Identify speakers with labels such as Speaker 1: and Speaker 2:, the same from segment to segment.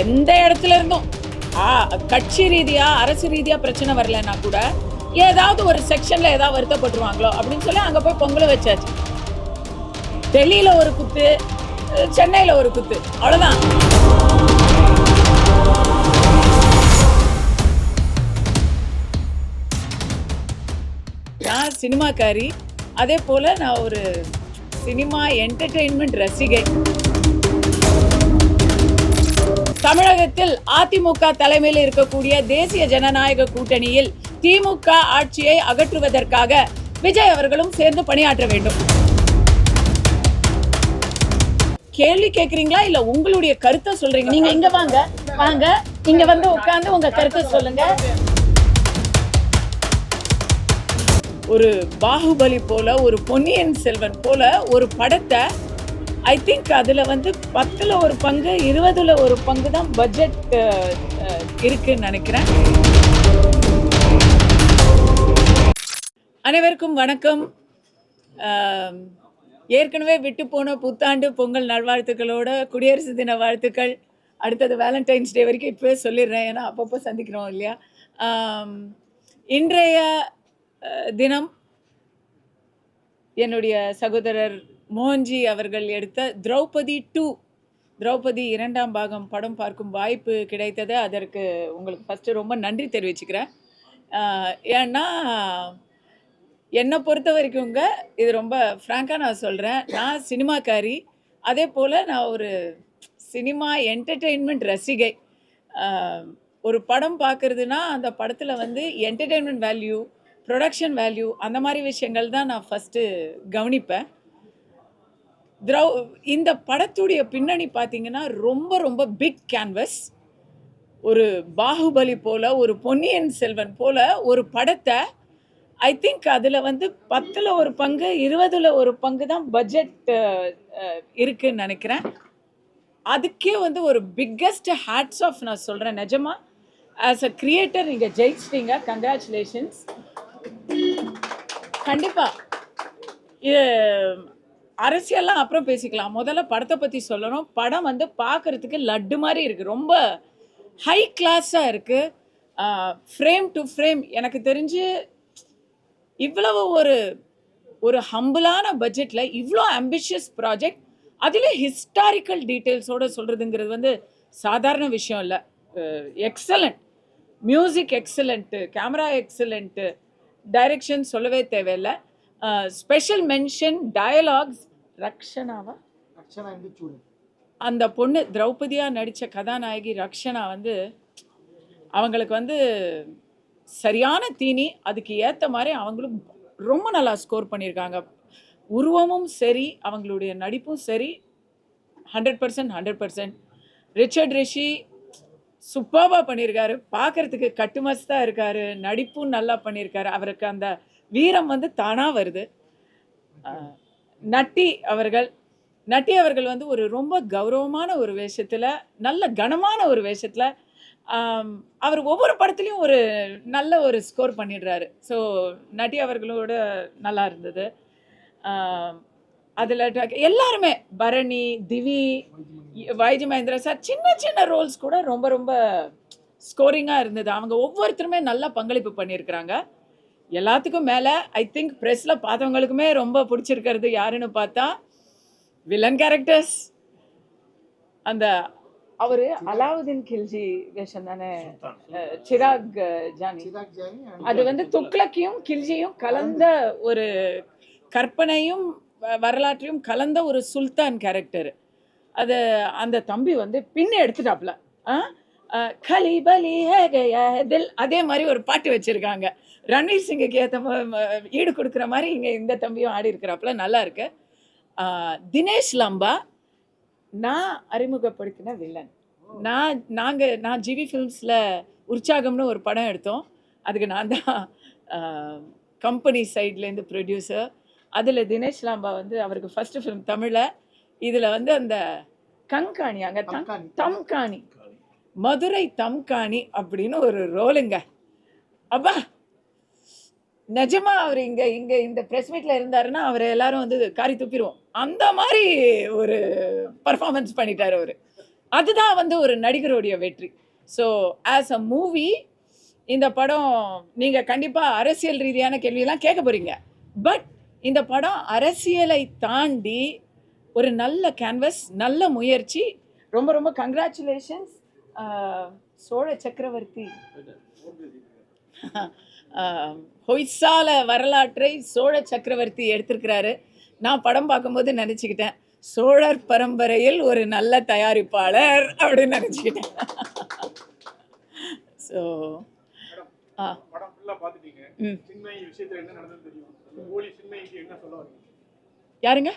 Speaker 1: எந்த இடத்துல இருந்தும் கட்சி ரீதியா அரசு ரீதியா பிரச்சனை வரலன்னா கூட ஏதாவது ஒரு செக்ஷன்ல ஏதாவது வருத்தப்பட்டுருவாங்களோ அப்படின்னு சொல்லி அங்க போய் பொங்கலை வச்சாச்சு. டெல்லியில ஒரு குத்து, சென்னையில ஒரு குத்து, அவ்வளவுதான். நான் சினிமாக்காரி, அதே போல நான் ஒரு சினிமா என்டர்டெயின்மெண்ட் ரசிகை. தமிழகத்தில் அதிமுக தலைமையில் இருக்கக்கூடிய தேசிய ஜனநாயக கூட்டணியில் திமுக ஆட்சியை அகற்றுவதற்காக விஜய் அவர்களும் சேர்ந்து பணியாற்ற வேண்டும். கேள்வி கேட்கறீங்களா இல்ல உங்களுடைய கருத்தை சொல்றீங்க? நீங்க இங்க வாங்க, வாங்க இங்க வந்து உட்கார்ந்து உங்க கருத்தை சொல்லுங்க. ஒரு பாகுபலி போல, ஒரு பொன்னியின் செல்வன் போல ஒரு படத்தை ஐ திங்க் அதுல வந்து 10ல் ஒரு பங்கு 20ல் ஒரு பங்கு தான் பட்ஜெட் இருக்குன்னு நினைக்கிறேன். அனைவருக்கும் வணக்கம். ஏற்கனவே விட்டு போன புத்தாண்டு பொங்கல் நல்வாழ்த்துக்களோட குடியரசு தின வாழ்த்துக்கள். அடுத்தது வேலண்டைன்ஸ் டே வரைக்கும் இப்போவே சொல்லிடுறேன், ஏன்னா அப்பப்போ சந்திக்கிறோம் இல்லையா. இன்றைய தினம் என்னுடைய சகோதரர் மோகன்ஜி அவர்கள் எடுத்த திரௌபதி 2 திரௌபதி 2ஆம் பாகம் படம் பார்க்கும் வாய்ப்பு கிடைத்தது. அதற்கு உங்களுக்கு ஃபஸ்ட்டு ரொம்ப நன்றி தெரிவிச்சுக்கிறேன். ஏன்னா என்னை பொறுத்த வரைக்குங்க, இது ரொம்ப ஃப்ராங்காக நான் சொல்கிறேன், நான் சினிமாக்காரி, அதே போல் நான் ஒரு சினிமா என்டர்டெயின்மெண்ட் ரசிகை. ஒரு படம் பார்க்குறதுனா அந்த படத்தில் வந்து என்டர்டெயின்மெண்ட் வேல்யூ, ப்ரொடக்ஷன் வேல்யூ, அந்த மாதிரி விஷயங்கள் தான் நான் ஃபஸ்ட்டு கவனிப்பேன். இந்த படத்துடைய பின்னணி பார்த்தீங்கன்னா ரொம்ப ரொம்ப பிக் கேன்வஸ். ஒரு பாகுபலி போல, ஒரு பொன்னியின் செல்வன் போல ஒரு படத்தை ஐ திங்க் அதில் வந்து 10ல் ஒரு பங்கு 20ல் ஒரு பங்கு தான் பட்ஜெட் இருக்குன்னு நினைக்கிறேன். அதுக்கே வந்து ஒரு பிக்கஸ்ட் ஹேட்ஸ் ஆஃப் நான் சொல்கிறேன். நிஜமாக ஆஸ் அ கிரியேட்டர் நீங்கள் ஜெயிச்சிட்டீங்க, கங்க்ராச்சுலேஷன்ஸ். கண்டிப்பாக இது அரசியல்லாம் அப்புறம் பேசிக்கலாம், முதல்ல படத்தை பற்றி சொல்லணும். படம் வந்து பார்க்குறதுக்கு லட்டு மாதிரி இருக்குது, ரொம்ப ஹை கிளாஸாக இருக்குது. ஃப்ரேம் டு ஃப்ரேம் எனக்கு தெரிஞ்சு இவ்வளவு ஒரு ஹம்பிளான பட்ஜெட்டில் இவ்வளோ ஆம்பிஷியஸ் ப்ராஜெக்ட், அதில் ஹிஸ்டாரிக்கல் டீட்டெயில்ஸோடு சொல்கிறதுங்கிறது வந்து சாதாரண விஷயம் இல்லை. Excellent music, excellent camera, excellent direction சொல்லவே தேவையில்லை. Special mention dialogues. ரக்ஷனாவா, அந்த பொண்ணு திரௌபதியாக நடித்த கதாநாயகி ரக்ஷனா வந்து அவங்களுக்கு வந்து சரியான தீனி. அதுக்கு ஏற்ற மாதிரி அவங்களும் ரொம்ப நல்லா ஸ்கோர் பண்ணியிருக்காங்க. உருவமும் சரி, அவங்களுடைய நடிப்பும் சரி, 100%. 100%. ரிச்சர்ட் ரிஷி சூப்பராக பண்ணியிருக்காரு, பார்க்குறதுக்கு கட்டுமஸ்தாக இருக்கார், நடிப்பும் நல்லா பண்ணியிருக்காரு. அவருக்கு அந்த வீரம் வந்து தானாக வருது. நட்டி அவர்கள் வந்து ஒரு ரொம்ப கௌரவமான ஒரு வேஷத்தில், நல்ல கனமான ஒரு வேஷத்தில் அவர் ஒவ்வொரு படத்துலையும் ஒரு நல்ல ஒரு ஸ்கோர் பண்ணிடுறாரு. ஸோ நட்டி அவர்களோட நல்லா இருந்தது. அதில் எல்லாருமே, பரணி, திவி, வைஜி மகேந்திரா சார், சின்ன சின்ன ரோல்ஸ் கூட ரொம்ப ரொம்ப ஸ்கோரிங்காக இருந்தது. அவங்க ஒவ்வொருத்தருமே நல்லா பங்களிப்பு பண்ணியிருக்கிறாங்க. எல்லாத்துக்கும் மேலே ஐ திங்க் ப்ரெஸ்ஸில் பார்த்தவங்களுக்குமே ரொம்ப பிடிச்சிருக்கிறது யாருன்னு பார்த்தா வில்லன் கேரக்டர்ஸ். அந்த அவர் அலாவுதீன் கில்ஜி வேஷம் தானே, சிராக் ஜானி. அது வந்து துக்ளக்கையும் கில்ஜியும் கலந்த ஒரு கற்பனையும் வரலாற்றையும் கலந்த ஒரு சுல்தான் கேரக்டர். அது அந்த தம்பி வந்து பின்ன எடுத்துட்டாப்ல. கலிபலி தில், அதே மாதிரி ஒரு பாட்டு வச்சுருக்காங்க. ரன்வீர் சிங்குக்கு ஏற்ற ஈடு கொடுக்குற மாதிரி இங்கே இந்த தம்பியும் ஆடி இருக்கிறாப்புல, நல்லா இருக்கு. தினேஷ் லம்பா நான் அறிமுகப்படுத்தின வில்லன். நான் ஜிவி ஃபிலிம்ஸில் உற்சாகம்னு ஒரு படம் எடுத்தோம். அதுக்கு நான் தான் கம்பெனி சைட்லேருந்து ப்ரொடியூசர். அதில் தினேஷ் லாம்பா வந்து அவருக்கு ஃபஸ்ட்டு ஃபிலிம் தமிழில். இதில் வந்து அந்த கண்காணி, அங்கே தம்காணி, மதுரை தம்காணி அப்படின்னு ஒரு ரோலுங்க. அப்பா நிஜமா அவர் இங்கே இந்த ப்ரெஸ் மீட்டில் இருந்தாருன்னா அவரை எல்லாரும் வந்து காரி துப்பிடுவோம். அந்த மாதிரி ஒரு பர்ஃபார்மன்ஸ் பண்ணிட்டார் அவர். அதுதான் வந்து ஒரு நடிகருடைய வெற்றி. ஸோ ஆஸ் அ மூவி இந்த படம் நீங்கள் கண்டிப்பாக அரசியல் ரீதியான கேள்வியெல்லாம் கேட்க போகிறீங்க. பட் இந்த படம் அரசியலை தாண்டி ஒரு நல்ல கேன்வஸ், நல்ல முயற்சி. ரொம்ப ரொம்ப கங்க்ராச்சுலேஷன்ஸ் சோழ சக்கரவர்த்தி. ஹொய்சால வரலாற்றை சோழ சக்கரவர்த்தி எடுத்திருக்கிறாரு. நான் படம் பார்க்கும்போது நினச்சிக்கிட்டேன், சோழர் பரம்பரையில் ஒரு நல்ல தயாரிப்பாளர் அப்படின்னு நினச்சிக்கிட்டேன். ஸோ யாருங்க?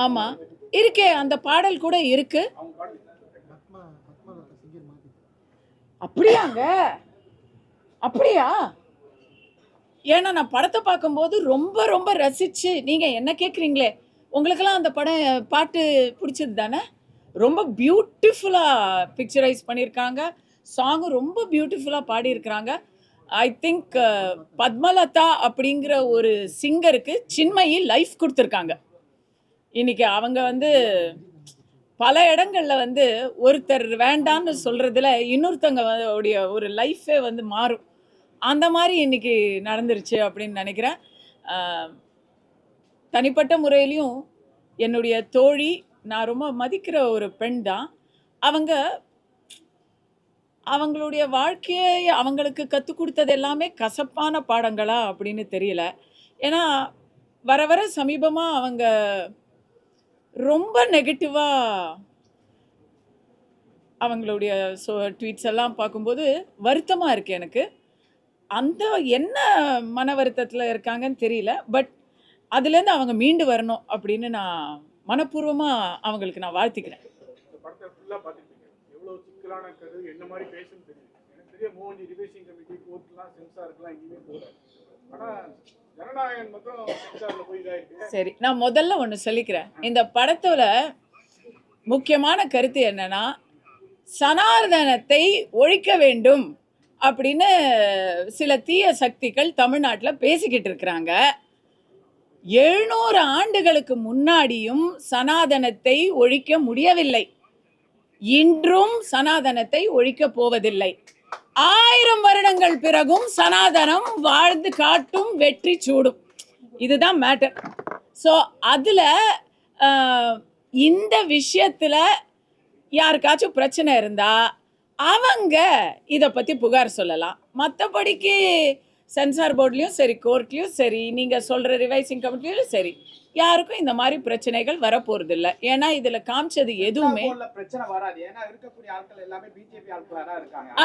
Speaker 1: ஆமா இருக்கே, அந்த பாடல் கூட இருக்கு. அப்படியாங்க? அப்படியா? ஏன்னா நான் படத்தை பார்க்கும்போது ரொம்ப ரொம்ப ரசிச்சு, நீங்க என்ன கேட்குறீங்களே, உங்களுக்கெல்லாம் அந்த பாட்டு பிடிச்சது தானே? ரொம்ப பியூட்டிஃபுல்லாக பிக்சரைஸ் பண்ணியிருக்காங்க. சாங்கும் ரொம்ப பியூட்டிஃபுல்லாக பாடியிருக்கிறாங்க. ஐ திங்க் பத்மலதா அப்படிங்கிற ஒரு சிங்கருக்கு சின்மயி லைஃப் கொடுத்துருக்காங்க. இன்னைக்கு அவங்க வந்து பல இடங்களில் வந்து ஒருத்தர் வேண்டான்னு சொல்கிறதுல இன்னொருத்தங்க உடைய ஒரு லைஃபே வந்து மாறும். அந்த மாதிரி இன்னைக்கு நடந்துருச்சு அப்படின்னு நினைக்கிறேன். தனிப்பட்ட முறையிலையும் என்னுடைய தோழி, நான் ரொம்ப மதிக்கிற ஒரு பெண் தான். அவங்களுடைய வாழ்க்கையை அவங்களுக்கு கற்றுக் கொடுத்தது எல்லாமே கசப்பான பாடங்களா அப்படின்னு தெரியல. ஏன்னா வர வர சமீபமாக அவங்க ரொம்ப நெகட்டிவாக அவங்களுடைய ட்வீட்ஸ் எல்லாம் பார்க்கும்போது வருத்தமாக இருக்குது எனக்கு. அந்த என்ன மன வருத்தத்தில் இருக்காங்கன்னு தெரியல. பட் அதுலேருந்து அவங்க மீண்டு வரணும் அப்படின்னு நான் மனப்பூர்வமாக அவங்களுக்கு நான் வாழ்த்திக்கிறேன். சரி, நான் முதல்ல ஒன்று சொல்லிக்கிறேன். இந்த படத்துல முக்கியமான கருத்து என்னன்னா, சனாதனத்தை ஒழிக்க வேண்டும் அப்படின்னு சில தீய சக்திகள் தமிழ்நாட்டில் பேசிக்கிட்டு இருக்கிறாங்க. 700 ஆண்டுகளுக்கு முன்னாடியும் சனாதனத்தை ஒழிக்க முடியவில்லை. இன்றும் சனாதனத்தை ஒழிக்க போவதில்லை. 1000 வருடங்கள் பிறகும் சனாதனம் வாழ்ந்து காட்டும், வெற்றி சூடும். இதுதான் மேட்டர். ஸோ அதில் இந்த விஷயத்தில் யாருக்காச்சும் பிரச்சனை இருந்தால் அவங்க இதை பற்றி புகார் சொல்லலாம். மற்றபடிக்கு சென்சார் போர்ட்லேயும் சரி, கோர்ட்லேயும் சரி, நீங்கள் சொல்கிற ரிவைசிங் கமிட்டிலையும் சரி, யாருக்கும் இந்த மாதிரி பிரச்சனைகள் வரப்போறது இல்லை. ஏன்னா இதுல காமிச்சது எதுவுமே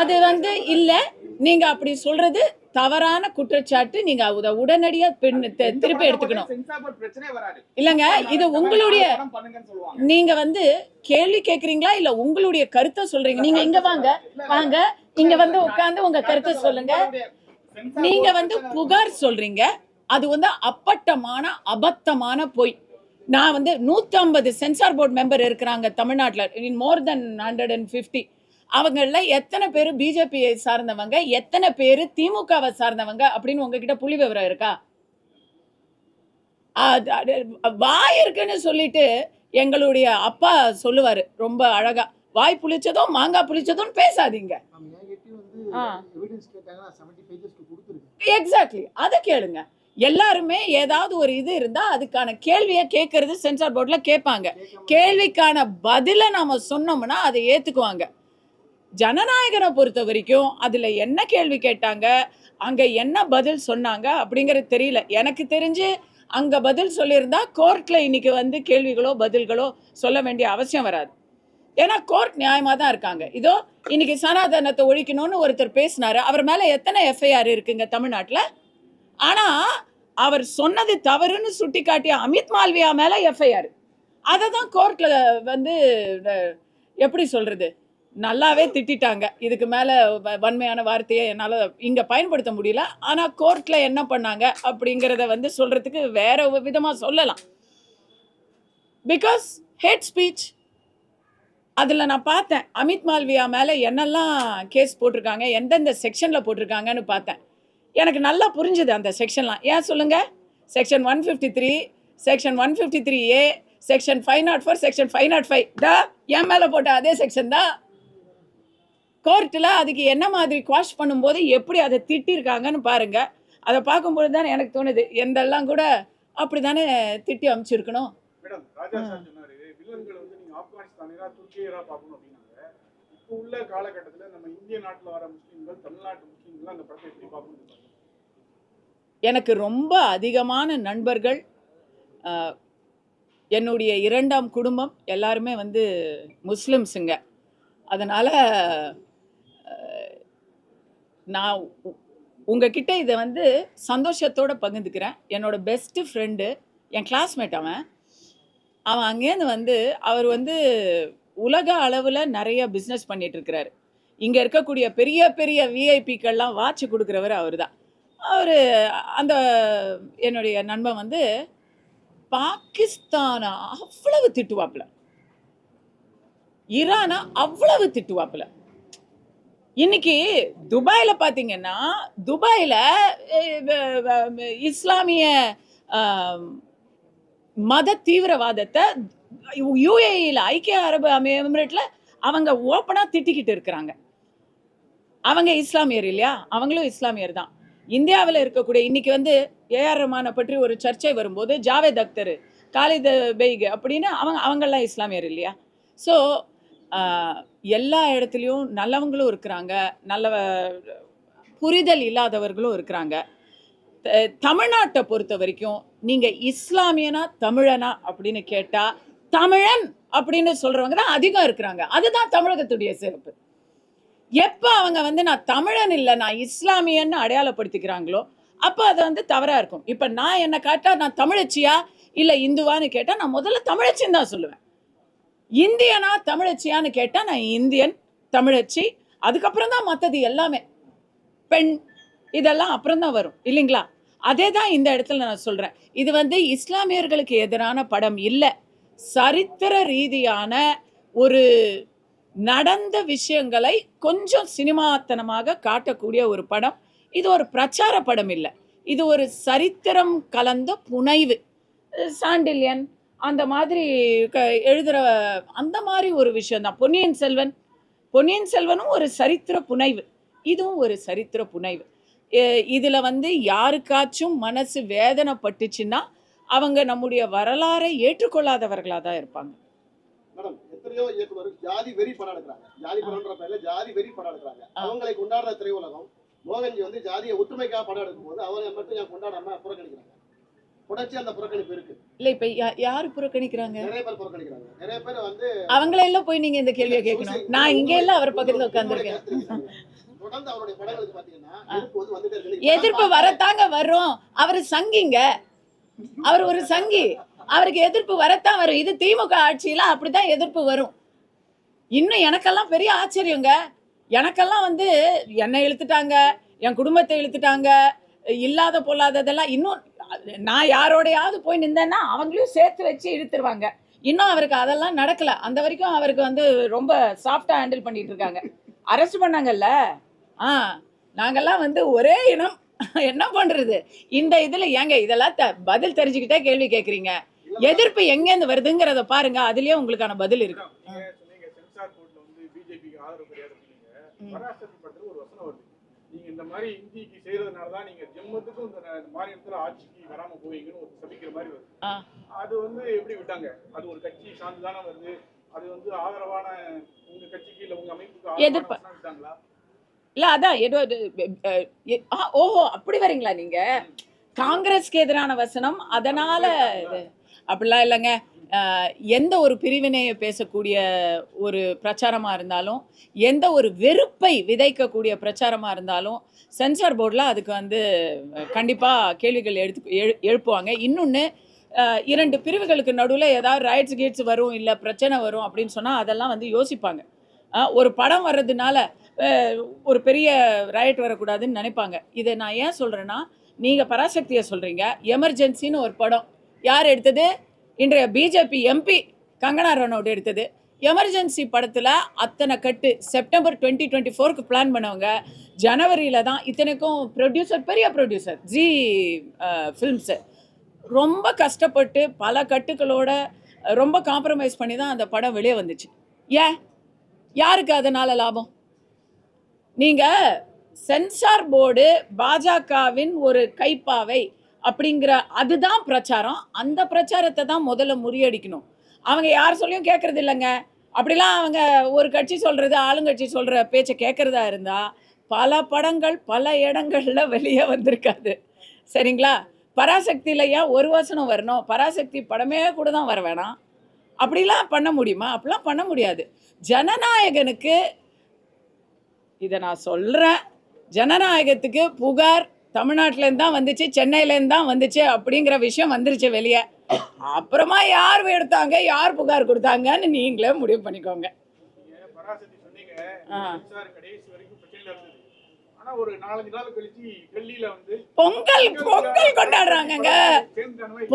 Speaker 1: அது வந்து இல்ல. நீங்க அப்படி சொல்றது தவறான குற்றச்சாட்டு. நீங்க அதை உடனடியா திருப்பி எடுத்துக்கணும். இல்லங்க, இது உங்களுடைய, நீங்க வந்து கேள்வி கேக்குறீங்களா இல்ல உங்களுடைய கருத்தை சொல்றீங்க? நீங்க இங்க வாங்க, வாங்க இங்க வந்து உட்கார்ந்து உங்க கருத்தை சொல்லுங்க. நீங்க வந்து புகார் சொல்றீங்க, அது வந்து அப்பட்டமான அபத்தமான பொய். நான் வந்து 150 சென்சார் போர்டு மெம்பர் இருக்கிறாங்க தமிழ்நாட்டில், இன் மோர் தென் 150. அவங்கள எத்தனை பேர் பிஜேபியை சார்ந்தவங்க, எத்தனை பேர் திமுகவை சார்ந்தவங்க அப்படின்னு உங்ககிட்ட புள்ளி விவரம் இருக்கா? வாய் இருக்குன்னு சொல்லிட்டு எங்களுடைய அப்பா சொல்லுவாரு ரொம்ப அழகா, வாய் புளிச்சதும் மாங்காய் புளிச்சதும் பேசாதீங்க. எக்ஸாக்ட்லி, அதை கேளுங்க. எல்லாருமே ஏதாவது ஒரு இது இருந்தா அதுக்கான கேள்வியை கேட்கறது சென்சார் போர்ட்ல கேட்பாங்க. கேள்விக்கான பதில நாம சொன்னோம்னா அதை ஏத்துக்குவாங்க. ஜனநாயகனை பொறுத்த வரைக்கும் அதுல என்ன கேள்வி கேட்டாங்க, அங்க என்ன பதில் சொன்னாங்க அப்படிங்கிறது தெரியல. எனக்கு தெரிஞ்சு அங்க பதில் சொல்லியிருந்தா கோர்ட்ல இன்னைக்கு வந்து கேள்விகளோ பதில்களோ சொல்ல வேண்டிய அவசியம் வராது. ஏன்னா கோர்ட் நியாயமா தான் இருக்காங்க. இதோ இன்னைக்கு சனாதனத்தை ஒழிக்கணும்னு ஒருத்தர் பேசினாரு, அவர் மேல எத்தனை எஃப்ஐஆர் இருக்குங்க தமிழ்நாட்டில்? ஆனா அவர் சொன்னது தவறுன்னு சுட்டி காட்டிய அமித் மால்வியா மேல எஃப்ஐஆர். அதை தான் கோர்ட்ல வந்து எப்படி சொல்றது, நல்லாவே திட்டாங்க. இதுக்கு மேல வன்மையான வார்த்தையை என்னால இங்க பயன்படுத்த முடியல. ஆனா கோர்ட்ல என்ன பண்ணாங்க அப்படிங்கிறத வந்து சொல்றதுக்கு வேற விதமா சொல்லலாம். Because hate speech. அதில் நான் பார்த்தேன் அமித் மால்வியா மேலே என்னெல்லாம் கேஸ் போட்டிருக்காங்க, எந்தெந்த செக்ஷனில் போட்டிருக்காங்கன்னு பார்த்தேன். எனக்கு நல்லா புரிஞ்சுது அந்த செக்ஷன்லாம். ஏன் சொல்லுங்கள்? Section 153, section 153A, section 504 section 505 தான் என் மேலே போட்ட அதே செக்ஷன் தான். கோர்ட்டில் அதுக்கு என்ன மாதிரி குவாஷ் பண்ணும்போது எப்படி அதை திட்டிருக்காங்கன்னு பாருங்க. அதை பார்க்கும்போது தானே எனக்கு தோணுது, எந்தெல்லாம் கூட அப்படி தானே திட்டி அமைச்சிருக்கணும்.
Speaker 2: மேடம், ராஜா சார் சொன்னாரு வில்லன்களை வந்து நீங்க ஆப்கானிஸ்தானியரா துர்க்கியரா பார்க்கணும் அப்படின்னாங்க. இப்போ உள்ள காலகட்டத்தில் நம்ம இந்திய நாட்டில் வர முஸ்லீம்கள், தமிழ்நாட்டு முஸ்லீம்கள் அந்த படத்தை எப்படி பார்க்கணும்?
Speaker 1: எனக்கு ரொம்ப அதிகமான நண்பர்கள், என்னுடைய 2ஆம் குடும்பம் எல்லாருமே வந்து முஸ்லிம்ஸுங்க. அதனால் நான் உங்ககிட்ட இதை வந்து சந்தோஷத்தோடு பகிர்ந்துக்கிறேன். என்னோட பெஸ்ட்டு ஃப்ரெண்டு, என் கிளாஸ்மேட், அவன் அங்கேருந்து வந்து அவர் வந்து உலக அளவில் நிறைய பிஸ்னஸ் பண்ணிகிட்ருக்கிறாரு. இங்கே இருக்கக்கூடிய பெரிய பெரிய விஐபிக்கெல்லாம் வாட்ச் கொடுக்குறவர் அவர் தான். அவர் அந்த என்னுடைய நண்பன் வந்து பாகிஸ்தானை அவ்வளவு திட்டுவாப்புல, ஈரானை அவ்வளவு திட்டுவாப்புல. இன்னைக்கு துபாயில் பார்த்தீங்கன்னா, துபாயில் இஸ்லாமிய மத தீவிரவாதத்தை யுஏஇயில், ஐக்கிய அரபு எமிரேட்டில் அவங்க ஓப்பனாக திட்டிக்கிட்டு இருக்கிறாங்க. அவங்க இஸ்லாமியர் இல்லையா? அவங்களும் இஸ்லாமியர் தான். இந்தியாவில் இருக்கக்கூடிய இன்னைக்கு வந்து ஏஆர் ரஹ்மானை பற்றி ஒரு சர்ச்சை வரும்போது ஜாவேத் அக்தர், காலித் பெய்க் அப்படின்னு அவங்கெல்லாம் இஸ்லாமியர் இல்லையா? ஸோ எல்லா இடத்துலையும் நல்லவங்களும் இருக்கிறாங்க, நல்ல புரிதல் இல்லாதவர்களும் இருக்கிறாங்க. தமிழ்நாட்டை பொறுத்த வரைக்கும் நீங்கள் இஸ்லாமியனா தமிழனா அப்படின்னு கேட்டால் தமிழன் அப்படின்னு சொல்கிறவங்க தான் அதிகம் இருக்கிறாங்க. அதுதான் தமிழகத்துடைய சிறப்பு. எப்போ அவங்க வந்து நான் தமிழன் இல்லை நான் இஸ்லாமியன்னு அடையாளப்படுத்திக்கிறாங்களோ அப்போ அது வந்து தவறாக இருக்கும். இப்போ நான் என்னை கேட்டால் நான் தமிழச்சியா இல்லை இந்துவான்னு கேட்டால் நான் முதல்ல தமிழச்சின்னு தான் சொல்லுவேன். இந்தியனா தமிழச்சியான்னு கேட்டால் நான் இந்தியன், தமிழச்சி, அதுக்கப்புறம் தான் மற்றது எல்லாமே, பெண், இதெல்லாம் அப்புறம் தான் வரும் இல்லைங்களா? அதே தான் இந்த இடத்துல நான் சொல்கிறேன். இது வந்து இஸ்லாமியர்களுக்கு எதிரான படம் இல்லை, சரித்திர ரீதியான ஒரு நடந்த விஷயங்களை கொஞ்சம் சினிமாத்தனமாக காட்டக்கூடிய ஒரு படம். இது ஒரு பிரச்சார படம் இல்லை, இது ஒரு சரித்திரம் கலந்த புனைவு. சாண்டில்யன் அந்த மாதிரி எழுதுகிற அந்த மாதிரி ஒரு விஷயந்தான். பொன்னியின் செல்வனும் ஒரு சரித்திர புனைவு, இதுவும் ஒரு சரித்திர புனைவு. இதில் வந்து யாருக்காச்சும் மனசு வேதனைப்பட்டுச்சுன்னா அவங்க நம்முடைய வரலாறை ஏற்றுக்கொள்ளாதவர்களாக தான் இருப்பாங்க.
Speaker 3: மேடம், எத்தனையோ இயக்குனர் ஜாதி வெறி படம் எடுக்கிறாங்க, ஜாதி படம்ன்ற பேர்ல ஜாதி வெறி படம் எடுக்கிறாங்க. அவங்களை கொண்டாடுற திரையுலகம் மோகன்ஜி வந்து ஜாதியை ஒற்றுமைக்காக படம் எடுக்கும்போது அவரை மட்டும் ஏன் கொண்டாடாம புறக்கணிக்கிறாங்க? தொடர்ச்சி அந்த புறக்கணிப்பு இருக்கு இல்ல? இப்ப யாரு புறக்கணிக்கிறாங்க? நிறைய பேர் புறக்கணிக்கிறாங்க. நிறைய பேர் வந்து அவங்கள எல்லாம் போய் நீங்க இந்த கேள்வியை கேட்கணும். நான் இங்க எல்லாம் அவர் பக்கத்துல உட்கார்ந்துருக்கேன். தொடர்ந்து அவருடைய படங்களுக்கு பாத்தீங்கன்னா எதிர்ப்பு வரத்தாங்க வரும். அவரு சங்கிங்க, அவர் ஒரு சங்கி, அவருக்கு எதிர்ப்பு வரத்தான் வரும். இது திமுக ஆட்சியில அப்படிதான் எதிர்ப்பு வரும். இன்னும் எனக்கெல்லாம் பெரிய ஆச்சரியங்க. எனக்கெல்லாம் வந்து என்னை இழுத்துட்டாங்க, என் குடும்பத்தை இழுத்துட்டாங்க, இல்லாத பொல்லாததெல்லாம். இன்னும் நான் யாரோடையாவது போய் நின்றேன்னா அவங்களையும் சேர்த்து வச்சு இழுத்துருவாங்க. இன்னும் அவருக்கு அதெல்லாம் நடக்கல. அந்த வரைக்கும் அவருக்கு வந்து ரொம்ப சாஃப்டா ஹேண்டில் பண்ணிட்டு இருக்காங்க. அரெஸ்ட் பண்ணாங்கல்ல, நாங்கெல்லாம் வந்து ஒரே இனம், என்ன பண்றது? இந்த இதுல ஏங்க இதெல்லாம் பதில் தெரிஞ்சுக்கிட்டே கேள்வி கேட்குறீங்க? எதிர்ப்பு எங்கேருந்து வருதுங்கிறத பாருங்க, அதுலயே உங்களுக்கான பதில் இருக்கு.
Speaker 2: நீங்க இந்த மாதிரி இந்திக்கு செய்யறதுனால தான் நீங்க ஜம்மத்துக்கும் இந்த மாநிலத்துல ஆட்சிக்கு வராம போவீங்கன்னு ஒரு சபிக்கிற மாதிரி வருது. அது வந்து எப்படி விட்டாங்க? அது ஒரு கட்சி சார்ந்துதானே வருது. அது வந்து ஆதரவான உங்க கட்சிக்கு இல்ல உங்க அமைப்புக்கு எதிர்ப்பு விட்டாங்களா?
Speaker 1: இல்ல அதான் ஏதோ ஓஹோ அப்படி வரீங்களா நீங்க? காங்கிரஸ்க்கு எதிரான வசனம் அதனால அப்படிலாம் இல்லைங்க. எந்த ஒரு பிரிவினையை பேசக்கூடிய ஒரு பிரச்சாரமாக இருந்தாலும், எந்த ஒரு வெறுப்பை விதைக்கக்கூடிய பிரச்சாரமாக இருந்தாலும் சென்சார் போர்டில் அதுக்கு வந்து கண்டிப்பாக கேள்விகள் எழுப்புவாங்க. இன்னொன்று, 2 பிரிவுகளுக்கு நடுவில் ஏதாவது ரைட்ஸ் கேட்ஸ் வரும், இல்லை பிரச்சனை வரும் அப்படின்னு சொன்னால் அதெல்லாம் வந்து யோசிப்பாங்க. ஒரு படம் வர்றதுனால ஒரு பெரிய ரைட் வரக்கூடாதுன்னு நினைப்பாங்க. இதை நான் ஏன் சொல்கிறேன்னா, நீங்கள் பராசக்தியை சொல்கிறீங்க, எமர்ஜென்சின்னு ஒரு படம் யார் எடுத்தது? இன்றைய பிஜேபி எம்பி கங்கனா ரனோட் எடுத்தது. எமர்ஜென்சி படத்தில் அத்தனை கட்டு செப்டம்பர் 2024க்கு பிளான் பண்ணவங்க ஜனவரியில் தான். இத்தனைக்கும் ப்ரொடியூசர், பெரிய ப்ரொடியூசர் ஜி ஃபிலிம்ஸு, ரொம்ப கஷ்டப்பட்டு பல கட்டுகளோட ரொம்ப காம்ப்ரமைஸ் பண்ணி தான் அந்த படம் வெளியே வந்துச்சு. ஏன், யாருக்கு அதனால லாபம்? நீங்கள் சென்சார் போர்டு பாஜகவின் ஒரு கைப்பாவை அப்படிங்கிற அதுதான் பிரச்சாரம். அந்த பிரச்சாரத்தை தான் முதல்ல முறியடிக்கணும். அவங்க யார் சொல்லியும் கேட்கறது இல்லைங்க. அப்படிலாம் அவங்க ஒரு கட்சி சொல்கிறது, ஆளுங்கட்சி சொல்கிற பேச்சை கேட்குறதா இருந்தால் பல படங்கள் பல இடங்களில் வெளியே வந்திருக்காது. சரிங்களா? பராசக்தியில் ஏன் ஒரு வசனம் வரணும்? பராசக்தி படமே கூட தான் வர வேணாம். அப்படிலாம் பண்ண முடியுமா? அப்படிலாம் பண்ண முடியாது. ஜனநாயகனுக்கு இதை நான் சொல்கிறேன், ஜனநாயகத்துக்கு புகார் தமிழ்நாட்டிலேருந்து தான் வந்துச்சு, சென்னையிலேருந்து தான் வந்துச்சு அப்படிங்கிற விஷயம் வந்துருச்சு வெளியே. அப்புறமா யார் எடுத்தாங்க, யார் புகார் கொடுத்தாங்கன்னு நீங்களே முடிவு பண்ணிக்கோங்க.
Speaker 2: பராசக்தி சொன்னீங்க, கடைசி வரைக்கும் பிரச்சனையில இருந்தது. ஆனா ஒரு 4-5 நாள் கழிச்சு டெல்லியில வந்து
Speaker 1: பொங்கல் கொண்டாடுறாங்கங்க.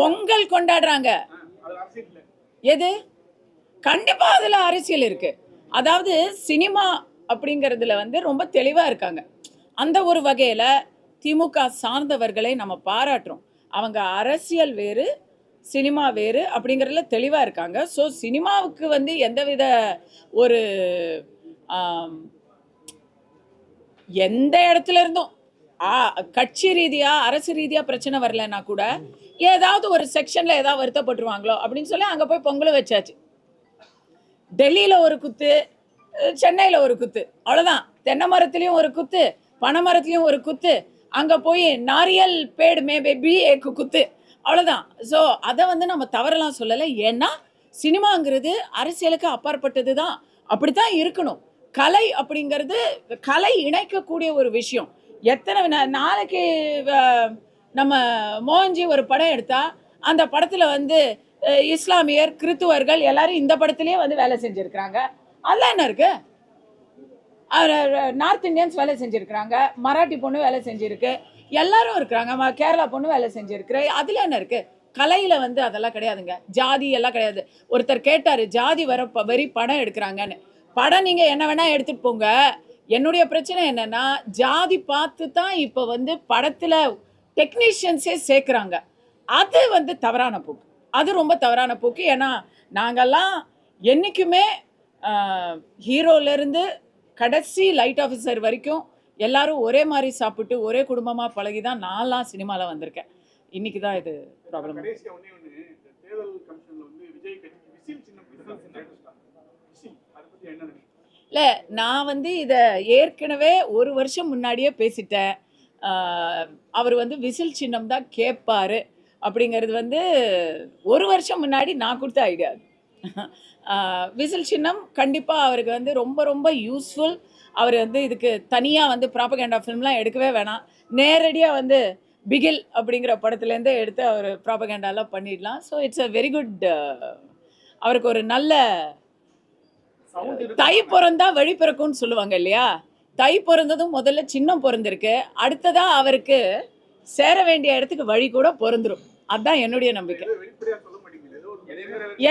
Speaker 1: பொங்கல் கொண்டாடுறாங்க. எது? கண்டிப்பா அதுல அரசியல் இருக்கு. அதாவது சினிமா அப்படிங்கிறதுல வந்து ரொம்ப தெளிவா இருக்காங்க. அந்த ஒரு வகையில திமுக சார்ந்தவர்களை நம்ம பாராட்டுறோம். அவங்க அரசியல் வேறு, சினிமா வேறு அப்படிங்கிறதுல தெளிவாக இருக்காங்க. ஸோ சினிமாவுக்கு வந்து எந்தவித ஒரு எந்த இடத்துல இருந்தும் கட்சி ரீதியாக அரசு ரீதியாக பிரச்சனை வரலன்னா கூட ஏதாவது ஒரு செக்ஷனில் ஏதாவது வருத்தப்பட்டுருவாங்களோ அப்படின்னு சொல்லி அங்கே போய் பொங்கலை வச்சாச்சு. டெல்லியில் ஒரு குத்து, சென்னையில் ஒரு குத்து, அவ்வளோதான். தென்னை மரத்துலேயும் ஒரு குத்து, பனை மரத்துலேயும் ஒரு குத்து, அங்கே போய் நாரியல் பேடு மே பேபி ஏக்கு குத்து, அவ்வளோதான். ஸோ அதை வந்து நம்ம தவறலாம் சொல்லலை. ஏன்னா சினிமாங்கிறது அரசியலுக்கு அப்பாற்பட்டது தான். அப்படி தான் இருக்கணும். கலை அப்படிங்கிறது கலை இணைக்கக்கூடிய ஒரு விஷயம். எத்தனை நாளைக்கு நம்ம மோகன்ஜி ஒரு படம் எடுத்தால் அந்த படத்தில் வந்து இஸ்லாமியர், கிறித்துவர்கள் எல்லாரும் இந்த படத்துலேயே வந்து வேலை செஞ்சுருக்கிறாங்க. அதெல்லாம் என்ன இருக்குது? நார்த் இந்தியன்ஸ் வேலை செஞ்சுருக்கிறாங்க, மராட்டி பொண்ணு வேலை செஞ்சுருக்கு, எல்லாரும் இருக்கிறாங்க, கேரளா பொண்ணு வேலை செஞ்சுருக்கு. அதில் என்ன இருக்குது? கலையில் வந்து அதெல்லாம் கிடையாதுங்க. ஜாதி எல்லாம் கிடையாது. ஒருத்தர் கேட்டார், ஜாதி வரி படம் எடுக்கிறாங்கன்னு. படம் நீங்கள் என்ன வேணால் எடுத்துகிட்டு போங்க. என்னுடைய பிரச்சனை என்னென்னா, ஜாதி பார்த்து தான் இப்போ வந்து படத்தில் டெக்னீஷியன்ஸே சேர்க்குறாங்க. அது வந்து தவறான போக்கு. அது ரொம்ப தவறான போக்கு. ஏன்னா நாங்கள்லாம் என்றைக்குமே ஹீரோலேருந்து கடைசி லைட் ஆஃபீஸர் வரைக்கும் எல்லாரும் ஒரே மாதிரி சாப்பிட்டு ஒரே குடும்பமாக பழகி தான் நான்லாம் சினிமாவில் வந்திருக்கேன். இன்னைக்கு தான் இது ப்ராப்ளம். இல்லை, நான் வந்து இதை ஏற்கனவே ஒரு வருஷம் முன்னாடியே பேசிட்டேன். அவர் வந்து விசில் சின்னம் தான் கேட்பார் அப்படிங்கிறது வந்து ஒரு வருஷம் முன்னாடி நான் கொடுத்த ஐடியா. விசில் சின்னம் கண்டிப்பாக அவருக்கு வந்து ரொம்ப ரொம்ப யூஸ்ஃபுல். அவர் வந்து இதுக்கு தனியாக வந்து ப்ராபகேண்டா ஃபிலிம்லாம் எடுக்கவே வேணாம். நேரடியாக வந்து பிகில் அப்படிங்கிற படத்துலேருந்து எடுத்து அவர் ப்ராபகேண்டாலாம் பண்ணிடலாம். So it's a very good. அவருக்கு ஒரு நல்ல தை பிறந்தா வழி பிறக்கும்னு சொல்லுவாங்க இல்லையா? தை பிறந்ததும் முதல்ல சின்னம் பிறந்திருக்கு, அடுத்ததாக அவருக்கு சேர வேண்டிய இடத்துக்கு வழி கூட பிறந்துடும். அதுதான் என்னுடைய நம்பிக்கை.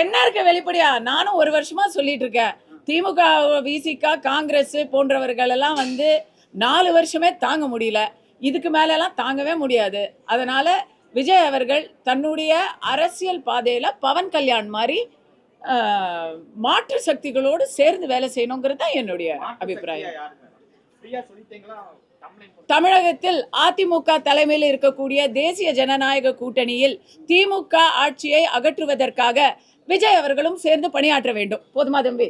Speaker 1: என்ன இருக்க வெளிப்படையா? நானும் ஒரு வருஷமா சொல்லிட்டு இருக்கேன். திமுக, விசிக, காங்கிரஸ் போன்றவர்கள் எல்லாம் வந்து 4 வருஷமே தாங்க முடியல. இதுக்கு மேலெல்லாம் தாங்கவே முடியாது. அதனால விஜய் அவர்கள் தன்னுடைய அரசியல் பாதையில் பவன் கல்யாண் மாதிரி மாற்று சக்திகளோடு சேர்ந்து வேலை செய்யணுங்கிறது தான் என்னுடைய அபிப்பிராயம். தமிழகத்தில் அதிமுக தலைமையில் இருக்கக்கூடிய தேசிய ஜனநாயக கூட்டணியில் திமுக ஆட்சியை அகற்றுவதற்காக விஜய் அவர்களும் சேர்ந்து பணியாற்ற வேண்டும். போதுமா தம்பி?